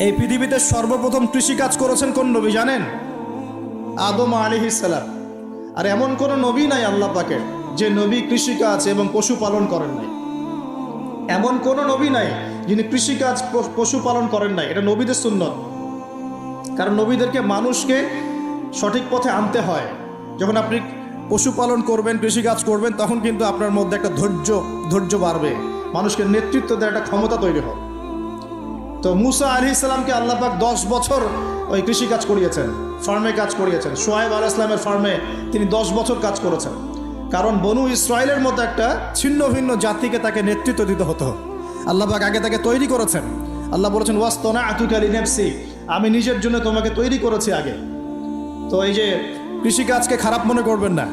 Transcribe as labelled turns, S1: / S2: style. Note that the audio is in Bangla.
S1: এই পৃথিবীতে সর্বপ্রথম কৃষিকাজ করেছেন কোন নবী জানেন? আদম আলাইহিস সালাম। আর এমন কোন নবী নাই আল্লাহ পাকের যে নবী কৃষিকাজ এবং পশুপালন করেন নাই। এমন কোন নবী নাই যিনি কৃষিকাজ পশুপালন করেন নাই। এটা নবীদের সুন্নত। কারণ নবীদেরকে মানুষকে সঠিক পথে আনতে হয়। যখন আপনি পশুপালন করবেন, কৃষিকাজ করবেন, তখন কিন্তু আপনার মধ্যে একটা ধৈর্য বাড়বে, মানুষকে নেতৃত্ব দেওয়ার একটা ক্ষমতা তৈরি হবে। তো মুসা আলাইহিস সালামকে আল্লাহ পাক 10 বছর ওই কৃষিকাজ করিয়েছেন, ফার্মে কাজ করিয়েছেন। শুআয়ব আলাইহিস সালামের ফার্মে তিনি 10 বছর কাজ করেছেন। কারণ বনু ইসরায়েলের মতো একটা ছিন্ন ভিন্ন জাতিকে তাকে নেতৃত্ব দিতে হতো। আল্লাহ পাক আগে তাকে তৈরি করেছেন। আল্লাহ বলেছেন ওয়াসতানাতুকা লিনাফসি, আমি নিজের জন্য তোমাকে তৈরি করেছি আগে। তো এই যে কৃষিকাজকে খারাপ মনে করবেন না।